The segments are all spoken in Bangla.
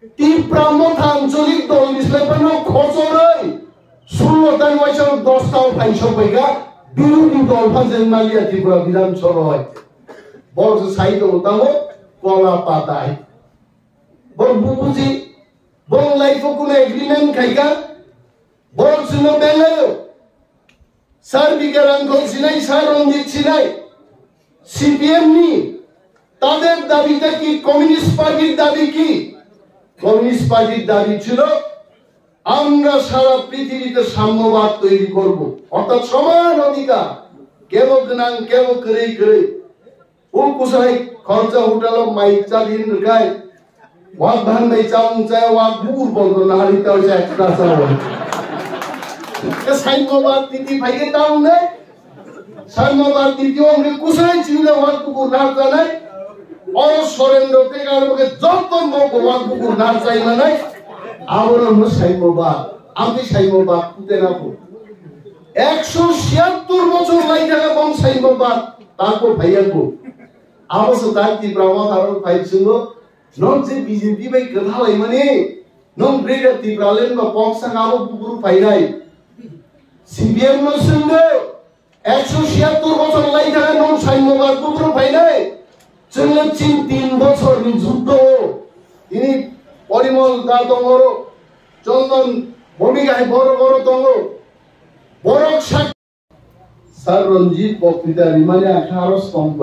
ত্রিপুরা মথা আঞ্চলিক দল নিশ্চয়ই খচরই 16টার বয়সে 10টাও ফাইস পাইগা বিরোধী দল ফাজেন মালিয়া ত্রিপুরা বিধানসভা হয় বড় সাইড ওতামো কলা পাতায় বড় বুঝি বড় লাইফ কোনো এগ্রিমেন্ট খাইগা বড় শুনো বেলায়ও সার বিজ্ঞান সিনাই সার রঞ্জিত সিনাই সিপিএম নি তাদের দাবিটা কি কমিউনিস্ট পার্টির দাবি কি কমিউনিস্ট পার্টির দাবি ছিল আমরা সারা পৃথিবীতে সাম্যবাদ তৈরি করব অর্থাৎ সমান অধিকার কেবল নাং কেবল করে করে ও কুসাই খরচা উঠালো মাইক চালিয়ে গায় ওয়াক ভান নাই চাউন চায় ওয়াক বুকুর বলতো না হারিতে হয়েছে একটা চাউন সাম্যবাদ নীতি ভাইকে দাও নেই সাম্যবাদ নীতি অঙ্গে কুসাই চিনলে ওয়াক বুকুর না চালায় অসরেন্দ্র থেকে আমাকে যত ওয়াক বুকুর না চাই না নাই আমরা হলো সাম্যবাদ আমি সাম্যবাদ পুঁতে রাখবো 176 বছর লাই থাকা বং সাম্যবাদ তারপর ভাইয়াকো আবশ্য তার কি ব্রাহ্মণ আরো পাইছিল নন যে বিজেপি বাই গধালাই মানে নন ব্রেডা ত্রিপ্রালেন বা পক্সা আরো পুকুর পাইনাই সিপিএম নো সঙ্গে 176 বছর লাই থাকা নন সাম্যবাদ পুকুর পাইনাই চলে 3 বছর যুদ্ধ তিনি পরিমল দা দঙ্গর চন্দন ভূমিকায় বড় বড় দঙ্গ বড় স্যার রঞ্জিত বক্তৃতা রিমানে 18 স্তম্ভ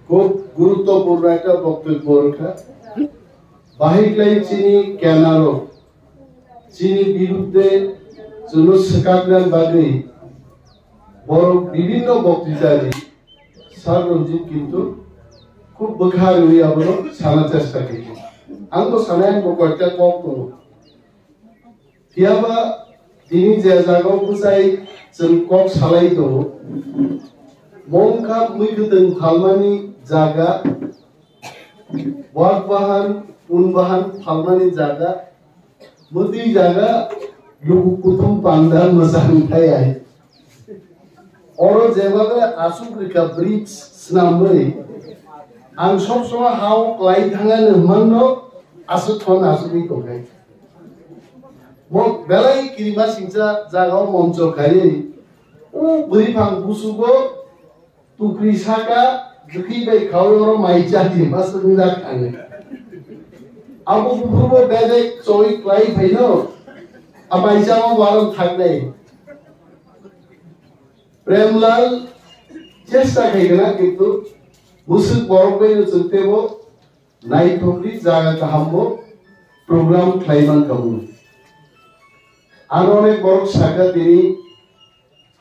খুব গুরুত্বপূর্ণ একটা বক্তব্য রাখা বাহিকলাই চিনি কেনারো চিনি বিরুদ্ধে জনসকাগ্রান বাদে বড় বিভিন্ন বক্তৃতায় স্যার রঞ্জিত কিন্তু খুব বখার হয়ে আবলো সানা চেষ্টা করি আঙ্গো সানায় কয়েকটা কক দङ কিয়াবা তিনি যে জায়গাও বুঝাই जों কক সালাই দङ মংকা মুইগদং ফালমানি জায়গা ওয়াকবাহান উনবাহান ফালমানি জায়গা মদি জায়গা লুকু কুতুম পান্ডা মোজাংথাই আই অরো যেভাবে আসুকরিকা ব্রিজ স্নামই आं सब समय हाव क्लाइ थाङानो माननो आसु थन आसुनि दंखाय मो बेलाय किरिमा सिंसा जागाव मंच खायै ओ बुरिफां बुसुगो तुक्रि साका जुखि बाय खावरो माइचा दि मासुनिदा खाङो आबो बुफुरबो बेले चोइ क्लाइ फैनो आबाइजाव वारन थांनाय प्रेमलाल चेष्टा खायगोना किन्तु मुसुक बरफबायनो जोंतेबो नायथोकरि जागा गाहामबो प्रग्राम खालायमान गावो आरो अनेक बरफ सागा दिनै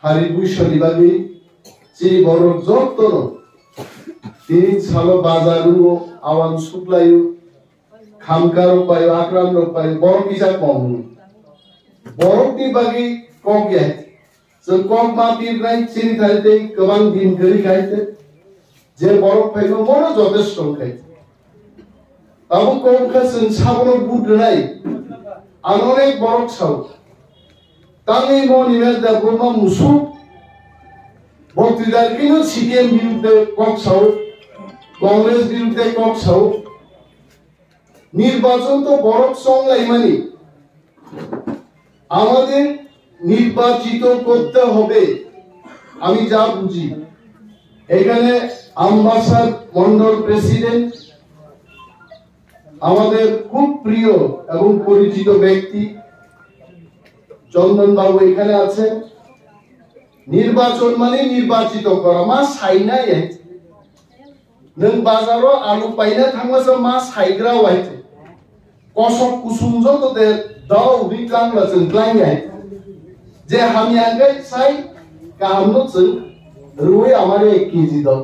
हारिमु सोलिबागै जि बरफ जतन दिनै सालो बाजारु आवान सुक्लायो खामगार पायो आक्राम पायो बरफ बिजा कम बरफनि बागै कम जों कम माबिनाय चिनि थालते गोबां दिन गरि खायते जे बरफ फाइनो बड़ যথেষ্ট খাই তাবো কম খাসন সাবনো বুদরাই আনরে বরফ সাউ তাঙ্গি মনিমেল দা গোমা মুসু বক্তৃতার কিনো সিপিএম বিরুদ্ধে কক সাউ কংগ্রেস বিরুদ্ধে কক সাউ নির্বাচন তো বরফ সংলাই মানে আমাদের নির্বাচিত করতে হবে আমি যা বুঝি এখানে আম্বাসাদ মন্ডল প্রেসিডেন্ট আমাদের খুব প্রিয় এবং পরিচিত ব্যক্তি চন্দন বাবু এখানে আছেন নির্বাচন মানে নির্বাচিত করা মা সাইনাই আছে নং বাজারও আলু পাইনা থাংলাসা মা সাইগ্রা আছে কসক কুসুম যত দে দাও বিকাংলা जों গ্লাইনাই যে আমি আগে সাই কামনো जों रुई हमारे 1 केजी दो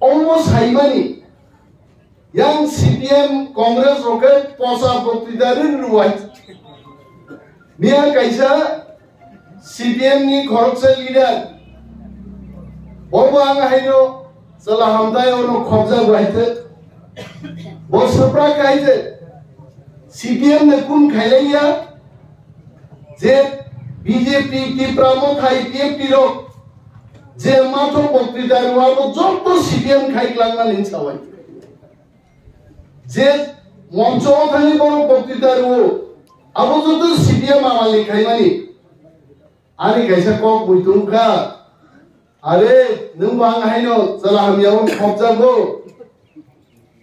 almost हाइमानी yang CPM Congress roket posa boktidarin ruai dia kaisa CPM ni khoroksa leader bobo anga haino sala hamdai ono khobja guaite bo sapra kaite CPM ne kun khailaiya je BJP ki pramo khai PFP ro যে মাত্র বক্তৃতার ওয়াবো যত সিপিএম খাইলাঙ্গা লিনছাওয়াই যে মঞ্চ থানি বড় বক্তৃতার ও আবো যত সিপিএম আমালি খাইমানি আরে গাইসা কক বইতুমকা আরে নों बां हायनो चला हामियाव खबजागो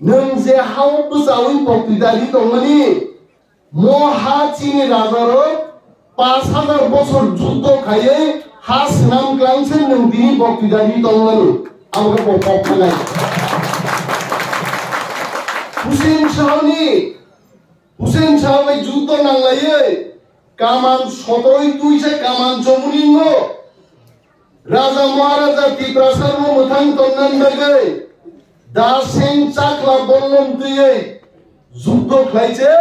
नों जे हाव बुजावै बक्तृतारि दंमोनि মহা চিনি রাজার 5000 বছর যুদ্ধ খাইয়ে হাস নাম ক্লাইছে নों দিনি বক্তৃতারি দংমানো আমাকে বক খালাই হুসেন শাহনি যুদ্ধ নাংলাইয়ে কামান 17 তুইছে কামান জমুলিঙ্গ রাজা মহারাজা ত্রিপ্রাসার মোথাং তন্নান বাগে দাসেন চাকলা বল্লম তুইয়ে যুদ্ধ খাইছে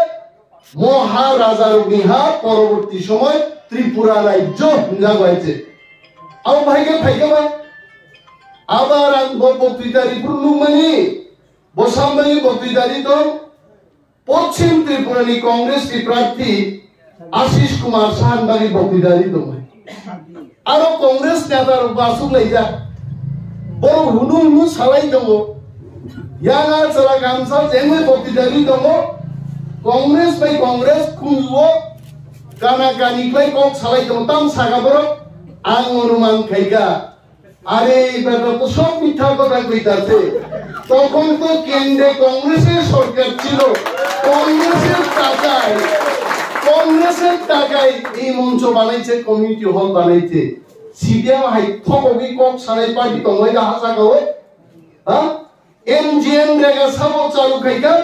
মহারাজার বিহা পরবর্তী সময় ত্রিপুরা রাজ্য জাগাইছে আও ভাইকে ভাই আবার আন বক্তৃতারি পূর্ণমানি বসামবানি বক্তৃতারি তো পশ্চিম ত্রিপুরানি কংগ্রেস প্রার্থী আশিস কুমার সাহানবাগি বক্তৃতারি তো আরো কংগ্রেস নেতার বাসু লাইজা বড় হুনু সালাই দङ ইয়াঙা চলা গামসা যেমন বক্তৃতারি দङ Congress by Congress kuwo kana kani klai kok salai dong tam saga boro ang অনুমান খাইগা আরে এটা তো সব মিথ্যা কথা কইতাছে তখন তো কেন্দ্রে কংগ্রেসের সরকার ছিল কংগ্রেসের টাকায় এই মঞ্চ বানাইছে কমিউনিটি হল বানাইছে সিপিএম হাই থকবি কক সালাই পার্টি দংলাই হাসা গাও হ্যাঁ এমজিএম রেগা সাবো চালু খাইগা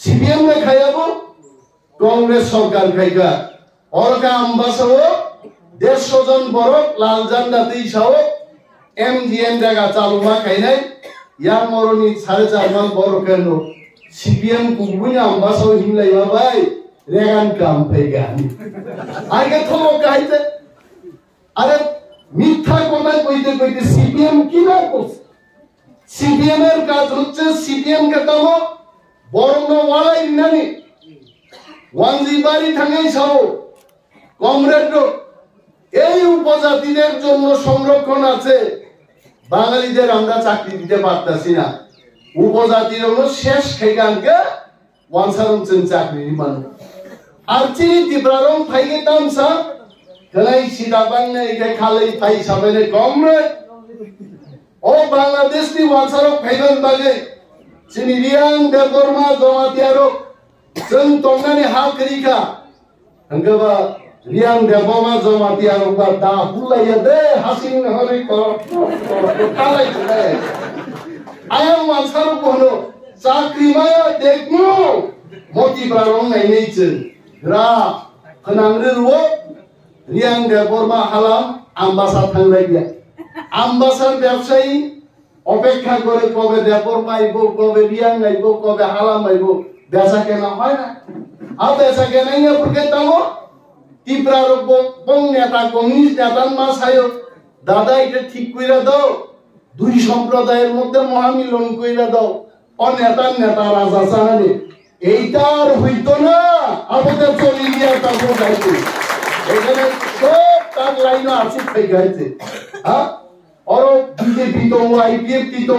সিপিএম নে খাইয়াবো কংগ্রেস সরকার খাইগা অরকা আম্বাসাও 150 জন বড় লাল ঝান্ডা দিছাও এমজিএম জায়গা চালু মা খাইনাই ইয়া মরনি 4.5 মান বড় কেন সিপিএম কুবুনি আম্বাসাও হিমলাইবা ভাই রেগান কাম খাইগা আগে তো গাইতে আরে মিথ্যা কথা কইতে কইতে সিপিএম কি না করছে সিপিএম এর কাজ হচ্ছে সিপিএম কে দাও বরং ওয়ালাই নানি ওয়ানজি বাড়ি থাঙ্গাই ছাও কমরেড এই উপজাতিদের জন্য সংরক্ষণ আছে বাঙালিদের আমরা চাকরি দিতে পারতাছি না উপজাতির হলো শেষ খেগানকে ওয়ানসারম চেন চাকরি মানুষ আর চিনি ত্রিপুরারং ফাইগে তামসা গলাই সিদা বাংলা একে খালাই ফাই সাবেনে কমরেড ও বাংলাদেশনি ওয়ানসারং ফাইগন বাগে চিনি রিয়াং দেববর্মা জমাতিয়ারো जों तंगानि हाकरिका हंगबा रियां देबमा जमातियारो बा दा हुलाया दे हासिं हरि को कालाई दे आयां मानसारो बनो चाकरि माया देखनु मोति ब्रारं नायनैचो रा खनांगरुओ रियां देबरमा हालाम आम्बासा थांलायदिया आम्बासार व्यवसायी अपेक्षा करे कबे देबरमा आइबो कबे रियां आइबो कबे हालाम आइबो बेसा केना হয় না আর বেসা কেনা ইয়া porque তামো ত্রিপুরার বং নেতা কমিউনিস্ট নেতা মাসায়ো দাদা এটা ঠিক কইরা দাও দুই সম্প্রদায়ের মধ্যে মহামিলন কইরা দাও ও নেতা রাজা সাহানি এইটার হইতো না আমাদের চলি দিয়া তারপর যাইতে এখানে সব তার লাইন আছে ঠিক গাইতে হ্যাঁ আর বিজেপি তো আইপিএফ তো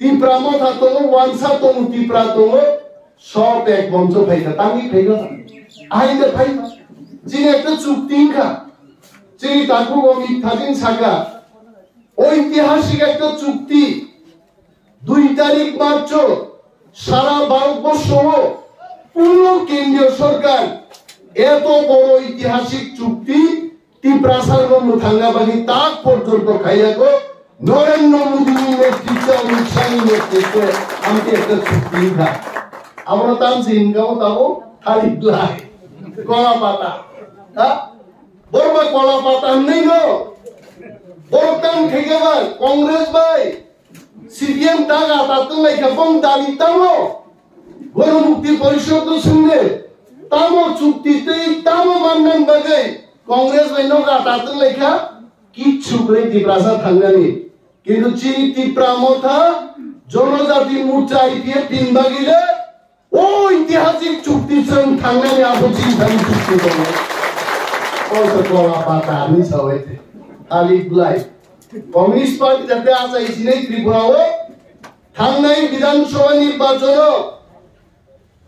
ত্রিপুরা মাথা তো ওয়ানসা তো ত্রিপুরা তো সব এক মঞ্চ ফাইকা তামি ফাইকা আইলে ফাইকা যিনি একটা চুক্তিঙ্কা যিনি তাকু মিথ্যাদিন সাকা ঐতিহাসিক একটা চুক্তি 2 তারিখ মার্চ সারা ভারতবর্ষ পুরো কেন্দ্রীয় সরকার এত বড় ঐতিহাসিক চুক্তি ত্রিপুরা সার্বভৌম থাঙ্গাবানি তাক পর্যন্ত খাইয়াগো নরেন্দ্র মোদীর নেতৃত্বে অমিত শাহের নেতৃত্বে আমাকে একটা চুক্তি খা আমরা তামছি ইনকাম তাও খালি লাই কলা পাতা হ্যাঁ বড় কলা পাতা নেই গো বড় টান খেয়ে ভাই কংগ্রেস ভাই সিপিএম টাকা তাতে লেখা বং দাবি তামো গণমুক্তি পরিষদ শুনলে তামো চুক্তিতেই তামো মাননান বাগে কংগ্রেস ভাই নগা তাতে লেখা কিচ্ছু করে ত্রিপুরা থাঙ্গানি কিন্তু চিনি ত্রিপুরা মথা জনজাতি মোর্চা আইপিএফ 3 ভাগিলে ও ঐতিহাসিক চুক্তির সঙ্গে থাঙ্গানি আপত্তি ধানি চুক্তি করে কত কলা পাতা আমি সবাইতে আলি ব্লাই কমিউনিস্ট পার্টি যাতে আসা ইসিনে ত্রিপুরা ও থাংনাই বিধানসভা নির্বাচন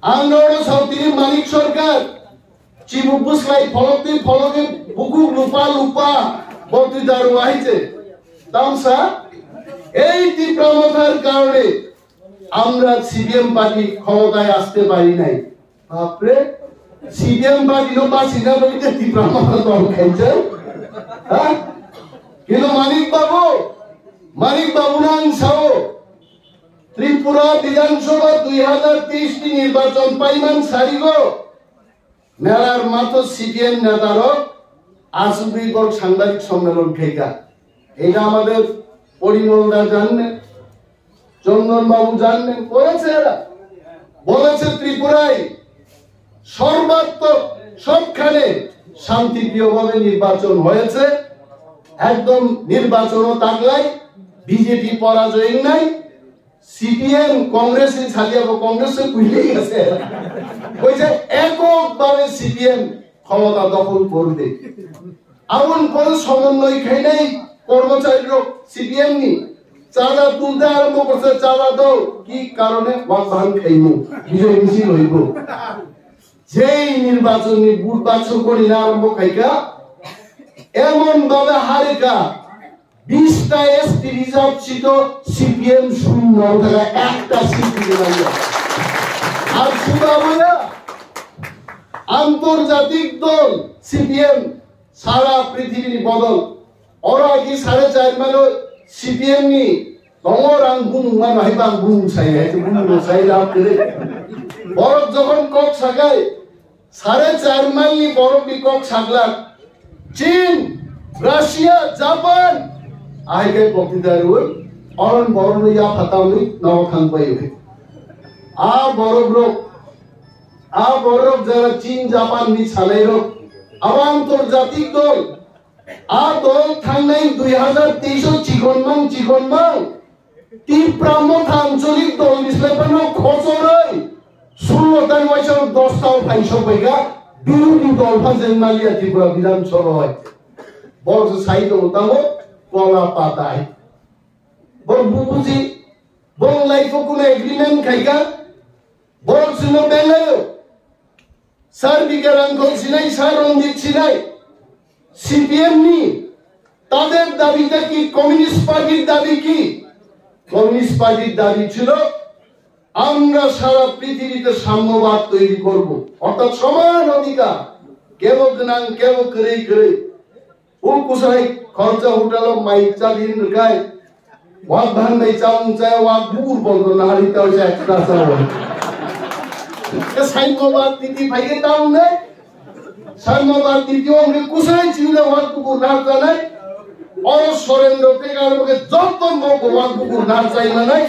আন্দোলন সাউথিনি মানিক সরকার চিবু বুসলাই ফলকে বুকু লুপা লুপা বক্তৃতার ওয়াইছে তামসা এই তীব্রতার কারণে আমরা সিপিএম পার্টি ক্ষমতায় আসতে পারি নাই বাপরে সিপিএম পার্টি নো বাসিনা বইতে তীব্রতা দল খাইছে হ্যাঁ কিন্তু মানিক বাবু নাং সাও ত্রিপুরা বিধানসভা 2023 নির্বাচন পাইমান সারিগ মেলার মাত্র সিপিএম নেতার আসুবিগর সাংবাদিক সম্মেলন খেকা এটা আমাদের পরিমলদা জানবেন চন্দন বাবু জানবেন করেছে এরা বলেছে ত্রিপুরায় সর্বাত্মক সবখানে শান্তিপ্রিয়ভাবে নির্বাচন হয়েছে একদম নির্বাচনও তাকলাই বিজেপি পরাজয় নাই সিপিএম কংগ্রেসে ছাড়িয়ে কংগ্রেসে কুইলেই গেছে কইছে এককভাবে সিপিএম ক্ষমতা দখল করবে এমন কোন সমন্বয় খাই নাই কর্মচারীরা সিপিএম নি চাঁদা তুলতে আরম্ভ করছে চাঁদা দাও কি কারণে ভান খাইমু বিজয় মিছিল হইব যেই নির্বাচনী বুট বাছর করি না আরম্ভ খাইকা এমন ভাবে হারেকা 20টা এসটি রিজার্ভ ছিল সিপিএম শূন্য টাকা একটা সিট দিল আর সুদা বলে আন্তর্জাতিক দল সিপিএম সারা পৃথিবীর বদল ওরা কি 4.5 মাইল সিপিএম নি দমর আঙ্গুন মান হাইবা আঙ্গুন সাই বুন সাই লাভ করে বরফ যখন কক ছাগায় 4.5 মাইল নি বরফ বি কক ছাগলা চীন রাশিয়া জাপান আইকে বক্তৃতার ওই অরণ বরণ ইয়া ফাতাউনি নবখান পাই বরফ যারা চীন জাপান নি ছালাইরো আন্তর্জাতিক দল দল থাংনাই 2023 চিকনমাং তীব্রামত আঞ্চলিক দল নিসলাইপানো খচরই 16টার মধ্যে 10টাও ফাইসো পাইগা বিরোধী দল ফাজেন মালিয়া ত্রিপুরা বিধানসভা হয় বড় সাইড ওতামো কলা পাতায় বড় বুবুজি বড় লাইফ কোন এগ্রিমেন্ট খাইগা বড় সুনো বেলায়ো সার বিজ্ঞান সিনাই সার রঞ্জিত সিনাই সিপিএম নি তাদের দাবিটা কি কমিউনিস্ট পার্টির দাবি কি কমিউনিস্ট পার্টির দাবি ছিল আমরা সারা পৃথিবীতে সাম্যবাদ তৈরি করব অর্থাৎ সমান অধিকার কেউ করে ও কুসাই খরচা হোটেল মাইক চালিয়ে গায় ওয়াক ভান নাই চাউন চায় ওয়াক বুকুর বলতো না হারিতে হচ্ছে একটা চাউন সাম্যবাদ নীতি ভাইকে দাও নেই সাম্যবাদ নীতি আমরা কুসাই চিনলে ওয়াক বুকুর না চালাই অসরেন্দ্র থেকে আমাকে যত ওয়াক বুকুর না চাই না নাই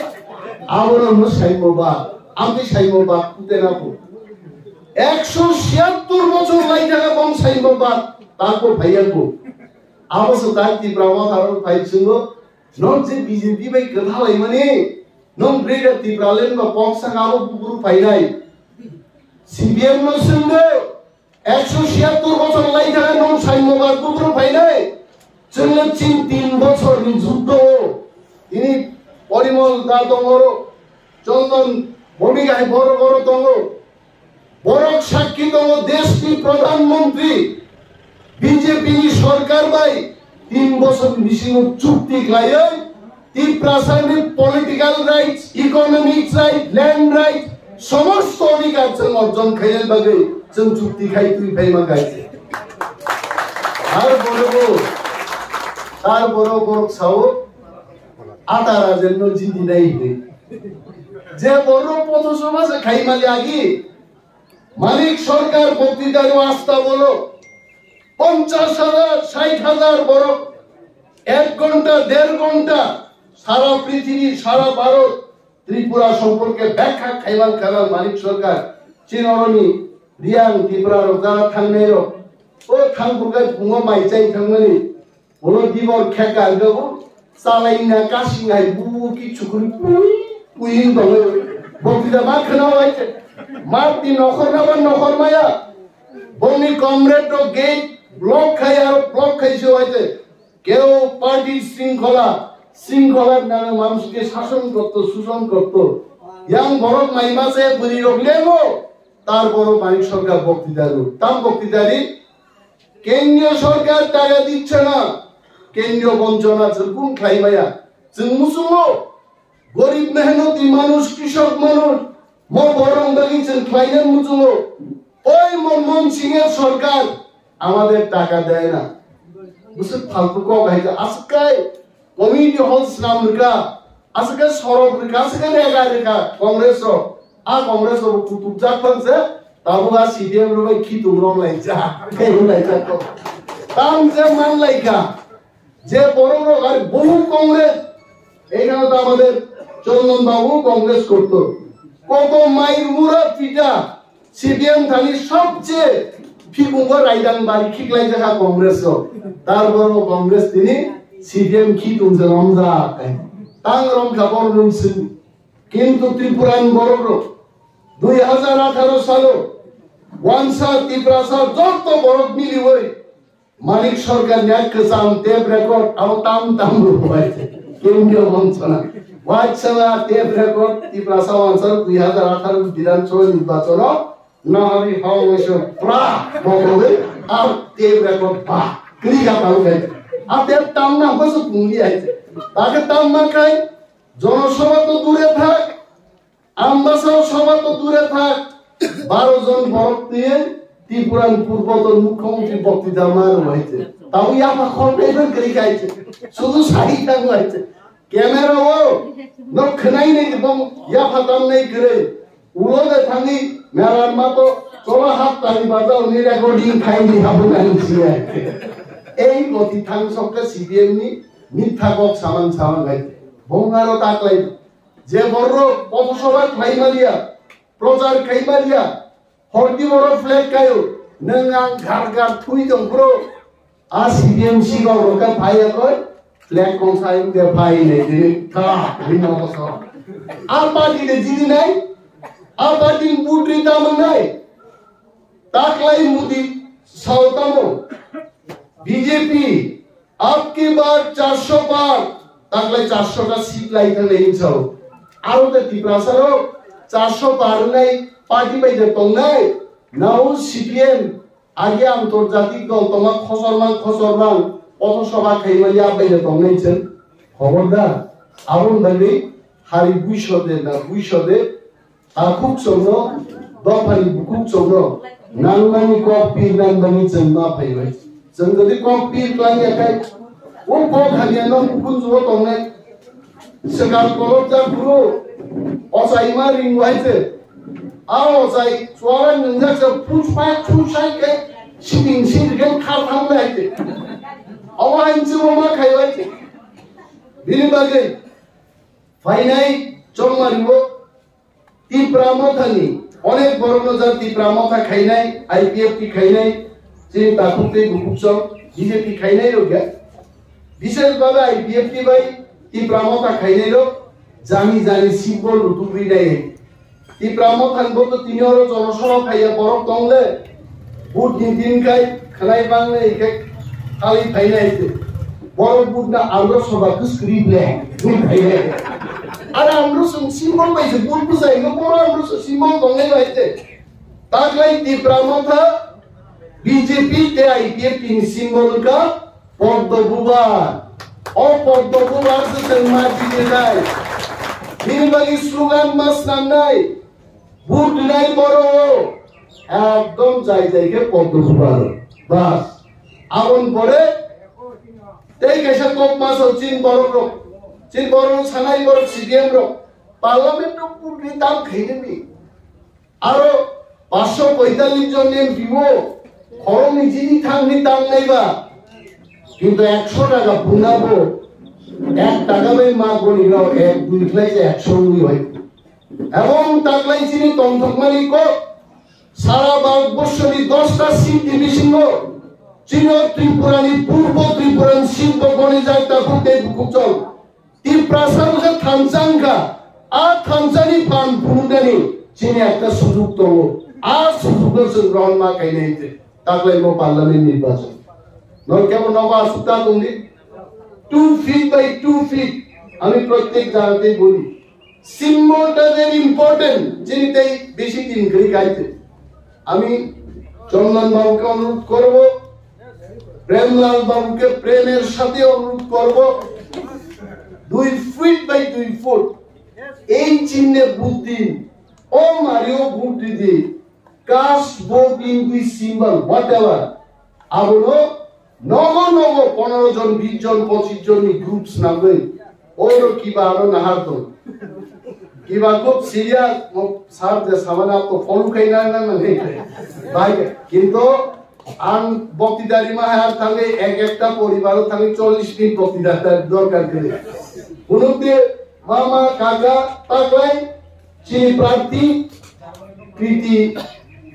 আমরা হলো সাম্যবাদ আমি সাম্যবাদ কুতে রাখবো 176 বছর লাই টাকা কম সাম্যবাদ তারপর ভাইয়াবো আবশ্য তাই তীব্রামা কারণ পাইছিল নন যে বিজেপি বাই কথা হই মানে নন ব্রেড তীব্রালেন বা পক্সা কালো পুকুর পাইলাই সিপিএম নো সঙ্গে 176 বছর লাই টাকা নন সাম্যবাদ পুকুর পাইলাই চলে 3 বছর যুদ্ধ তিনি পরিমল দা দঙ্গর চন্দন ভূমিকায় বড় দঙ্গ বড় সাক্ষী দঙ্গ দেশটি প্রধানমন্ত্রী বিজেপি সরকার বাই 3 বছর মিশিং চুক্তি খাইয়ে তীব্রাসায়নিক political rights economic right land right সমস্ত অধিকার অর্জন খাইয়ের বাগে চুক্তি খাই তুই ভাইমা গাইছে আর বড় ছাও আতারা জন্য জিদি নাই যে বড় পথসভা সে খাই মালি আগে মালিক সরকার বক্তৃতার আস্থা বলো 50,000 60,000 বড় 1 ঘন্টা 1.5 ঘন্টা সারা পৃথিবী সারা ভারত ত্রিপুরা সম্পর্কে ব্যাখ্যা খাইবার খাবার মালিক সরকার চিনরনি রিয়াং ত্রিপুরার যারা থাংনাইর ও থাংপুরগাই পুঙ্গ মাইচাই থাংমানি বলো দিবর খেকা গবো চালাইনা কাশিঙাই বু কিছু করি পুইন দলে বক্তৃতা মা খানাও আইছে মারতি নখর মায়া বনি কমরেড গেট ব্লক খাই আর ব্লক খাইছে হইতে কেউ পার্টির শৃঙ্খলা শৃঙ্খলার নামে মানুষকে শাসন করত, শোষণ করত। ইয়াং ভরত মাইমাসে বুঝি রগলেও তারপর মানিক সরকার বক্তৃতা দিল। তার বক্তৃতারি কেন্দ্রীয় সরকার টাকা দিচ্ছে না, কেন্দ্রীয় বঞ্চনা কোন খাইবাইয়া মুসুমো গরিব মেহনতি মানুষ, কৃষক মানুষ বরং বাগিয়েছেন খাইলেন মুসুমো। ওই মনমোহন সিং এর সরকার আমাদের টাকা দেয় না। বুঝছেন ফালতু কক হাইছে আজকে কমিউনিটি হলস নাম রেখা আজকে সরব রেখা আজকে রেখা রেখা কংগ্রেস কংগ্রেস কুতুব জাত ফানছে তাবুয়া সিডিএম রবাই খিতুম রং লাইছা কেউ লাইছা তো তাম যে মান লাইকা যে বড় বড় আর বহু কংগ্রেস এইখানে তো আমাদের চন্দন বাবু কংগ্রেস করতো। কত মাইর মুরা পিটা সিপিএম খালি সবচেয়ে ফিকুঙ্গ রাইদান বাড়ি খিকলাই দেখা কংগ্রেস তারপর কংগ্রেস তিনি সিপিএম খিতুমছে রমজা তাং রম খাবার নুনছেন। কিন্তু ত্রিপুরান বড় 2018 সালে ওয়ানসা ত্রিপুরাসা যত বড় মিলি হই মানিক সরকার ন্যাক কাম টেপ রেকর্ড আও তাম তাম হয়েছে কেন্দ্রীয় বঞ্চনা ওয়াইছলা টেপ রেকর্ড ত্রিপুরাসা ওয়ানসা 2018 বিধানসভা নির্বাচন নাহারি ফাউন্ডেশন প্রা বলে আর টেপ রেকর্ড পা ক্লিকা পাও গে আর টেপ তাম না বস পুঙ্গি আইছে তাকে তাম না খাই জনসভা তো দূরে থাক, আমবাসাও সভা তো দূরে থাক। 12 জন বরফ দিয়ে ত্রিপুরান পূর্বতন মুখ্যমন্ত্রী বক্তৃতা আমার হয়েছে, তাও ইয়াপা খন্ডের গাইছে শুধু শাড়ি টাঙ্গ হয়েছে ক্যামেরা ও নখাই নেই এবং ইয়াপা দাম নেই করে উড়োদে থাকি মেলার মতো চলা হাত তালি বাজাও নি রেকর্ডিং খাইনি হাবু গাইছি এই গতি থাং সবকে সিপিএম নি মিথ্যা কক সামান সামান গাইছে বঙ্গারও তাকলাই যে বড় পথসভা খাইমালিয়া প্রচার খাইমালিয়া হরদি বড় ফ্ল্যাগ কায়ো নং আং ঘাট ঘাট থুই দं ব্রো আ সিপিএম সিগাও রকা ফাইয়া কই ফ্ল্যাগ কনসাই দে ফাই নেই দিনে থা বিনা বস আর পার্টি দে জিদি নাই আর পার্টি বুটরি দাম নাই তাকলাই মুদি সাউতামো बीजेपी आपकी बार 400 पार ताकले 400 का सीट लाइक नहीं छो आरो ते टिप्रासरो 400 पार नहीं पार्टी पे दे तो नहीं नाउ सीपीएम आगे आंतरजातिक दल तमा खसरमान पथसभा खाइमालिया पे दे तो नहीं छन खबरदार आरो नगै हारि बुइसदे ना बुइसदे आखुक सोनो दफानि बुकुक सोनो नांगानि कपि नांगानि जन्मा फैबाय जों जदि कपि क्लाइयाखाय वो को खालियानो कुन जो तंनाय सरकार कलब जा गुरु असाइमा रिंगवाइसे आ असाइ स्वारा नंजा से फुसपाय के सिदिं सिदिं खार थांलायते अवाइनसे मा खाइबायते बिनि बागै फाइनाय चंमारिबो टिप्रामथानि अनेक बरनो जा टिप्रामथा खाइनाय आईपीएफ की खाइनाय जे ताकुते गुकुचम बीजेपी खाइनाय रोग्या विशेष भावे आईपीएफ की भाई टिप्रामथा खाइनाय रो जानी जानी सिम्बल रुतुब्रि नाय टिप्रामथा गो तो तिनिरो जनसभा खाइया बरफ दंले बुट दिन खाइ खनाय बांगले एके खालि खाइनाय बरफ बुट ना आंग्र सभा कुस्क्रिब्ले खाइनाय आरो आंग्र सिम्बल बायसे बुट बुजाय नो बर आंग्र सिम्बल दंले बायसे ताकलाय टिप्रामथा बीजेपी ते आईपीएफ की सिंबल का पद्मबुबा और पद्मबुबा से समाज के नाय दिन बागी स्लोगान मास नाम नाय बुट नाय बरो एकदम जाय जाय के पद्मबुबा बस आवन परे ते कैसे टॉप मास चिन बरो सानाय बरो सीडीएम रो पार्लियामेंट रो पुरी दाम खाइदेबी आरो 545 जन एमपीओ खरमनि जिनि थांनि दाम नायबा किन्तु 100 টাকা বুনাবো 1 টাকা বাই মা গনিরাও 1 2 ক্লাইছে 100 উই হয় এবং তাকলাই চিনি তন্তকমালি কো সারা ভারতবর্ষের 10টা সিট ডিভিশন চিন ত্রিপুরানি পূর্ব ত্রিপুরান শিল্প গণি যায় তা ফুটে বুকুচল ত্রিপ্রাসাদে থানচাঙ্গা আর থানচানি পান ফুনুদানি চিনি একটা সুযোগ তো আর সুযোগের গ্রহণ মা কাইনাইতে তাকলাই মো পার্লামেন্ট নির্বাচন নয় কেমন নবা সুতা তুমি 2 feet by 2 feet আমি প্রত্যেক জায়গাতেই বলি সিম্বলটা ভেরি ইম্পর্টেন্ট যিনিতেই বেশি দিন করে গাইতে আমি চন্দন বাবুকে অনুরোধ করব প্রেমলাল বাবুকে প্রেমের সাথে অনুরোধ করব 2 ফিট বাই 2 ফুট এই চিহ্নে বুদ্ধি ও মারিও বুদ্ধি the cast vote in this symbol whatever আবনো নগ 15 জন 20 জন 25 জন গ্রুপস নামে ওর কিবা আরো নাহারতো কিবা খুব সিরিয়াস স্যার যে সামান্য তো ফলো খাই না নেই ভাই কিন্তু আন বক্তৃতারি মাহার থাকে একটা পরিবারও থাকে 40 দিন বক্তৃতার দরকার করে উনুতে মামা কাকা তাকলাই চিনি প্রার্থী কৃতি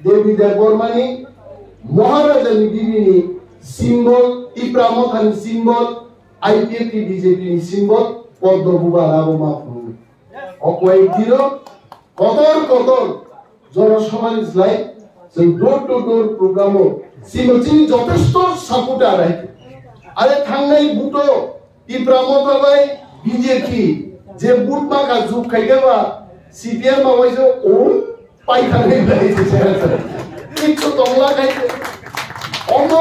দেবী দেববর্মানি মহারাজানি বিবিনি সিম্বল টিপ্রামথানি সিম্বল আইপিএফটি বিজেপি সিম্বল পদ্মবুবা রাবমা ফুল অকয় দিল কতর জনসমাজ লাই সেই ডোর টু ডোর প্রোগ্রামও সিম্বল চিনি যথেষ্ট সাপোর্টার আরে থাঙ্গাই বুটো টিপ্রামথাবাই বিজেপি যে বুট মাকা জুপ খাইগেবা সিপিএম মাবাইছে ও পাইখানে গাইছে কিছু তংলা খাইছে অন্য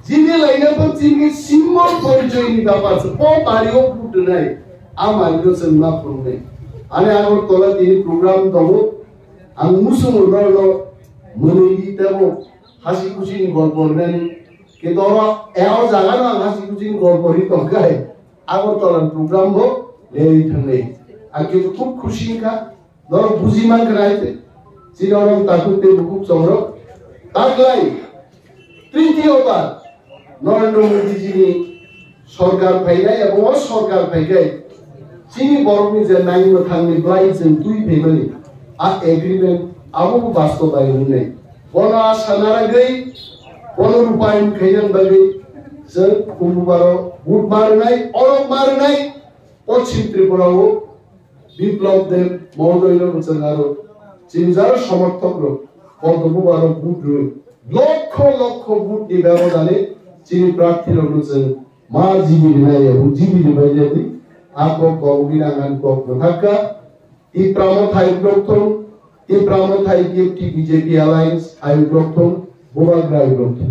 যিনি লাইনে তো চিনি সিম্বল পরিচয় নি ব্যাপার আছে ও মারিও বুট নাই আমারিও সন্না প্রুনে আনে আগর তোলা তিনি প্রোগ্রাম দব আং মুসুম লড়লো মনেই দেব হাসি খুশি গল্প নেন কিন্তু ওরা এও জায়গা না হাসি খুশি গল্প হি তকায় আগর তোলার প্রোগ্রাম গো এই থানে আর কিন্তু খুব খুশি কা ধরো বুঝি মান রাইতে চিররং তাকুতে খুব চমর তাকলাই তৃতীয়বার নরেন্দ্র মোদী যিনি সরকার ফাইলাই এবং সরকার ফাইগাই চিনি বরমি যে নাইন থাকনি ব্লাইজেন দুই ফেমিলি আর এগ্রিমেন্ট আবু বাস্তবায়ন নেই বন আশানারা গই বন রূপায়ণ খাইলেন বাগৈ जों कुम्बारो बुट मारनाय अरब मारनाय पश्चिम त्रिपुराओ বিপ্লব দেব মহোদয় বলছেন আর চিন্তার সমর্থক পদ্মবুবারো বুট লক্ষ লক্ষ বুট দি ব্যবধানে চিনি প্রার্থী বলছেন মা জিবি নাই জিবি বাইজাতি আপো কবিরাঙ্গান কক থাকা ই প্রামথাই প্রথম ই প্রামথাই গিফটি বিজেপি অ্যালায়েন্স আই প্রথম বোবাগ্রাই প্রথম